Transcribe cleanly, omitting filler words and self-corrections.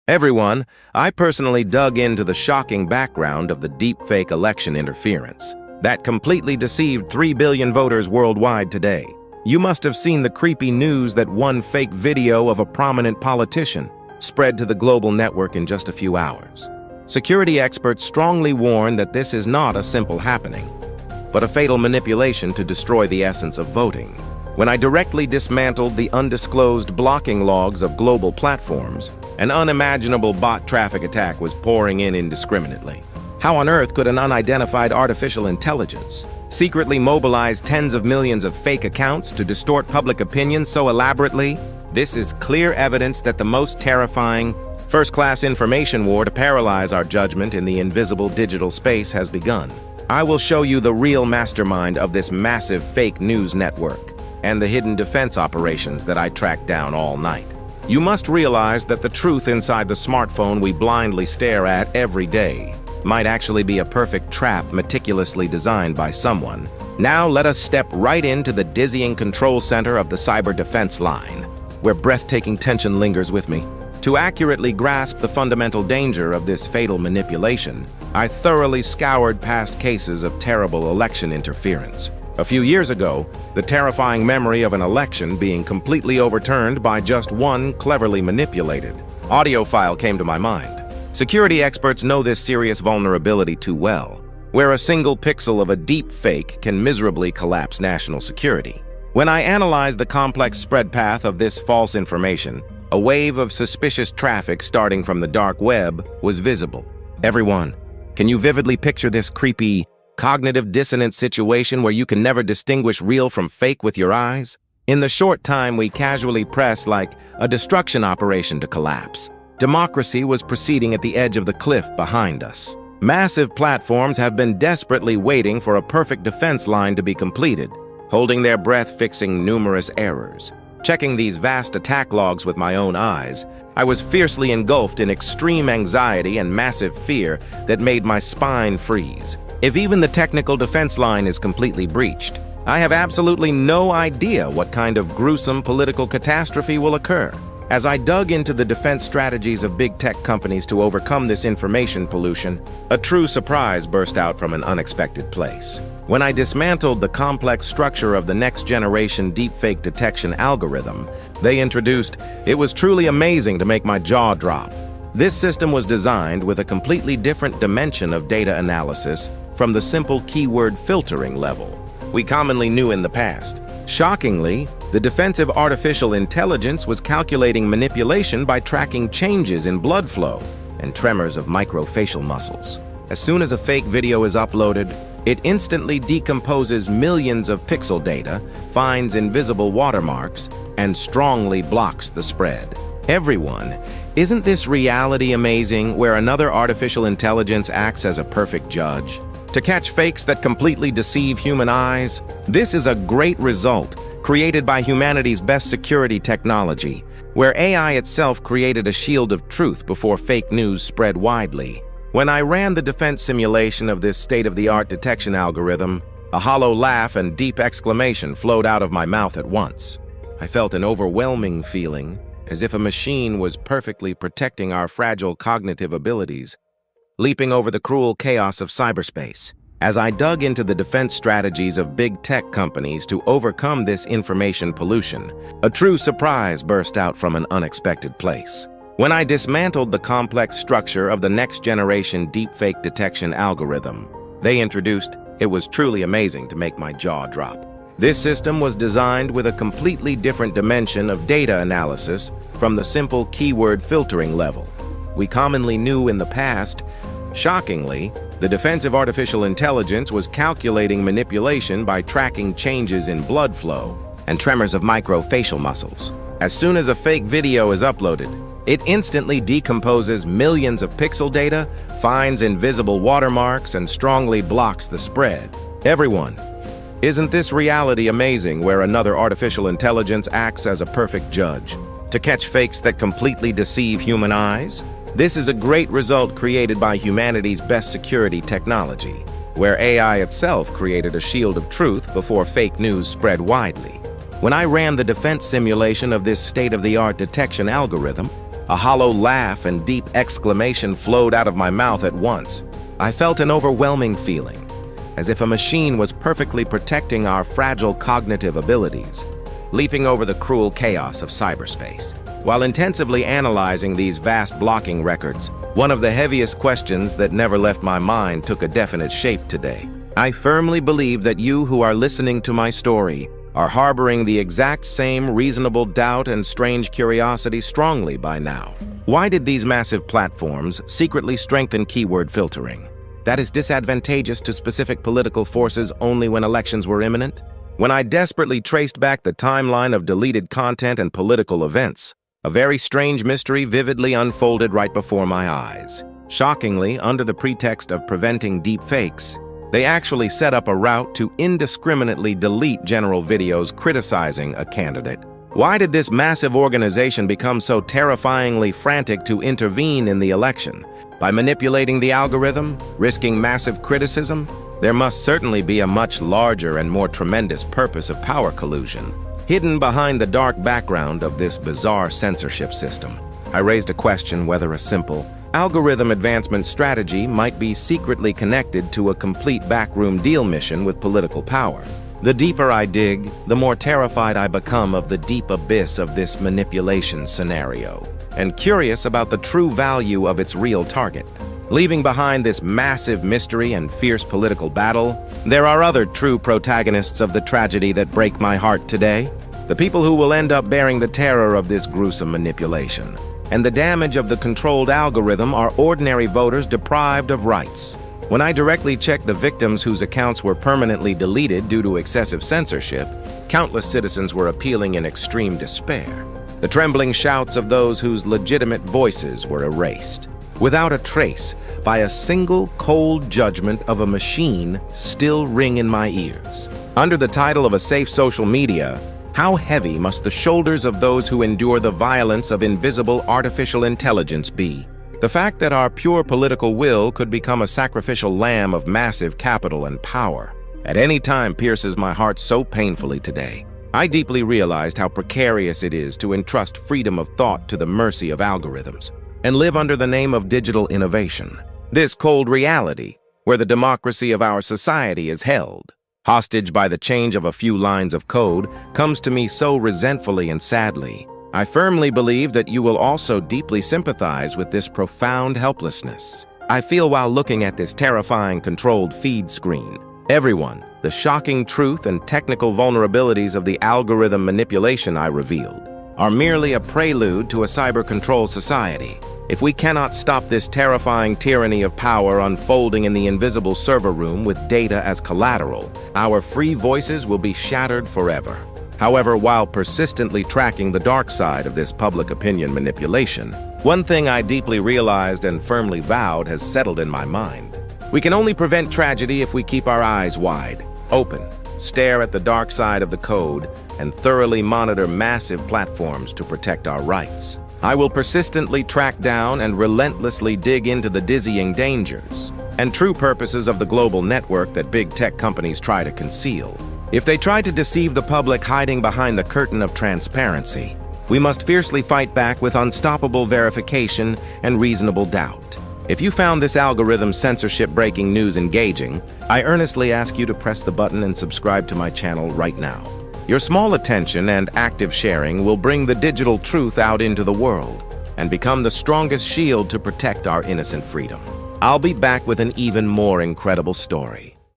Everyone, I personally dug into the shocking background of the deepfake election interference that completely deceived 3 billion voters worldwide today. You must have seen the creepy news that one fake video of a prominent politician spread to the global network in just a few hours. Security experts strongly warn that this is not a simple happening, but a fatal manipulation to destroy the essence of voting. When I directly dismantled the undisclosed blocking logs of global platforms, an unimaginable bot traffic attack was pouring in indiscriminately. How on earth could an unidentified artificial intelligence secretly mobilize tens of millions of fake accounts to distort public opinion so elaborately? This is clear evidence that the most terrifying, first-class information war to paralyze our judgment in the invisible digital space has begun. I will show you the real mastermind of this massive fake news network and the hidden defense operations that I tracked down all night. You must realize that the truth inside the smartphone we blindly stare at every day might actually be a perfect trap meticulously designed by someone. Now let us step right into the dizzying control center of the cyber defense line, where breathtaking tension lingers with me. To accurately grasp the fundamental danger of this fatal manipulation, I thoroughly scoured past cases of terrible election interference. A few years ago, the terrifying memory of an election being completely overturned by just one cleverly manipulated audio file came to my mind. Security experts know this serious vulnerability too well, where a single pixel of a deep fake can miserably collapse national security. When I analyzed the complex spread path of this false information, a wave of suspicious traffic starting from the dark web was visible. Everyone, can you vividly picture this creepy, cognitive dissonance situation where you can never distinguish real from fake with your eyes? In the short time we casually press like a destruction operation to collapse, democracy was proceeding at the edge of the cliff behind us. Massive platforms have been desperately waiting for a perfect defense line to be completed, holding their breath fixing numerous errors. Checking these vast attack logs with my own eyes, I was fiercely engulfed in extreme anxiety and massive fear that made my spine freeze. If even the technical defense line is completely breached, I have absolutely no idea what kind of gruesome political catastrophe will occur. As I dug into the defense strategies of big tech companies to overcome this information pollution, a true surprise burst out from an unexpected place. When I dismantled the complex structure of the next-generation deepfake detection algorithm they introduced, it was truly amazing to make my jaw drop. This system was designed with a completely different dimension of data analysis from the simple keyword filtering level we commonly knew in the past. Shockingly, the defensive artificial intelligence was calculating manipulation by tracking changes in blood flow and tremors of microfacial muscles. As soon as a fake video is uploaded, it instantly decomposes millions of pixel data, finds invisible watermarks, and strongly blocks the spread. Everyone, isn't this reality amazing where another artificial intelligence acts as a perfect judge? To catch fakes that completely deceive human eyes, this is a great result created by humanity's best security technology, where AI itself created a shield of truth before fake news spread widely. When I ran the defense simulation of this state-of-the-art detection algorithm, a hollow laugh and deep exclamation flowed out of my mouth at once. I felt an overwhelming feeling, as if a machine was perfectly protecting our fragile cognitive abilities, leaping over the cruel chaos of cyberspace. As I dug into the defense strategies of big tech companies to overcome this information pollution, a true surprise burst out from an unexpected place. When I dismantled the complex structure of the next-generation deepfake detection algorithm they introduced, it was truly amazing to make my jaw drop. This system was designed with a completely different dimension of data analysis from the simple keyword filtering level we commonly knew in the past. Shockingly, the defensive artificial intelligence was calculating manipulation by tracking changes in blood flow and tremors of microfacial muscles. As soon as a fake video is uploaded, it instantly decomposes millions of pixel data, finds invisible watermarks, and strongly blocks the spread. Everyone, isn't this reality amazing where another artificial intelligence acts as a perfect judge? To catch fakes that completely deceive human eyes? This is a great result created by humanity's best security technology, where AI itself created a shield of truth before fake news spread widely. When I ran the defense simulation of this state-of-the-art detection algorithm, A hollow laugh and deep exclamation flowed out of my mouth at once. I felt an overwhelming feeling, as if a machine was perfectly protecting our fragile cognitive abilities, leaping over the cruel chaos of cyberspace. While intensively analyzing these vast blocking records, one of the heaviest questions that never left my mind took a definite shape today. I firmly believe that you who are listening to my story are harboring the exact same reasonable doubt and strange curiosity strongly by now. Why did these massive platforms secretly strengthen keyword filtering? That is disadvantageous to specific political forces only when elections were imminent? When I desperately traced back the timeline of deleted content and political events, a very strange mystery vividly unfolded right before my eyes. Shockingly, under the pretext of preventing deepfakes, they actually set up a route to indiscriminately delete general videos criticizing a candidate. Why did this massive organization become so terrifyingly frantic to intervene in the election? By manipulating the algorithm, risking massive criticism? There must certainly be a much larger and more tremendous purpose of power collusion, hidden behind the dark background of this bizarre censorship system. I raised a question whether a simple algorithm advancement strategy might be secretly connected to a complete backroom deal mission with political power. The deeper I dig, the more terrified I become of the deep abyss of this manipulation scenario, and curious about the true value of its real target. Leaving behind this massive mystery and fierce political battle, there are other true protagonists of the tragedy that break my heart today. The people who will end up bearing the terror of this gruesome manipulation. And the damage of the controlled algorithm are ordinary voters deprived of rights. When I directly checked the victims whose accounts were permanently deleted due to excessive censorship, countless citizens were appealing in extreme despair. The trembling shouts of those whose legitimate voices were erased, without a trace, by a single cold judgment of a machine, still ring in my ears. Under the title of a safe social media, how heavy must the shoulders of those who endure the violence of invisible artificial intelligence be? The fact that our pure political will could become a sacrificial lamb of massive capital and power at any time pierces my heart so painfully today. I deeply realized how precarious it is to entrust freedom of thought to the mercy of algorithms and live under the name of digital innovation. This cold reality, where the democracy of our society is held hostage by the change of a few lines of code, comes to me so resentfully and sadly. I firmly believe that you will also deeply sympathize with this profound helplessness I feel while looking at this terrifying controlled feed screen. Everyone, the shocking truth and technical vulnerabilities of the algorithm manipulation I revealed are merely a prelude to a cyber-controlled society. If we cannot stop this terrifying tyranny of power unfolding in the invisible server room with data as collateral, our free voices will be shattered forever. However, while persistently tracking the dark side of this public opinion manipulation, one thing I deeply realized and firmly vowed has settled in my mind. We can only prevent tragedy if we keep our eyes wide open, stare at the dark side of the code, and thoroughly monitor massive platforms to protect our rights. I will persistently track down and relentlessly dig into the dizzying dangers and true purposes of the global network that big tech companies try to conceal. If they try to deceive the public hiding behind the curtain of transparency, we must fiercely fight back with unstoppable verification and reasonable doubt. If you found this algorithm censorship breaking news engaging, I earnestly ask you to press the button and subscribe to my channel right now. Your small attention and active sharing will bring the digital truth out into the world and become the strongest shield to protect our innocent freedom. I'll be back with an even more incredible story.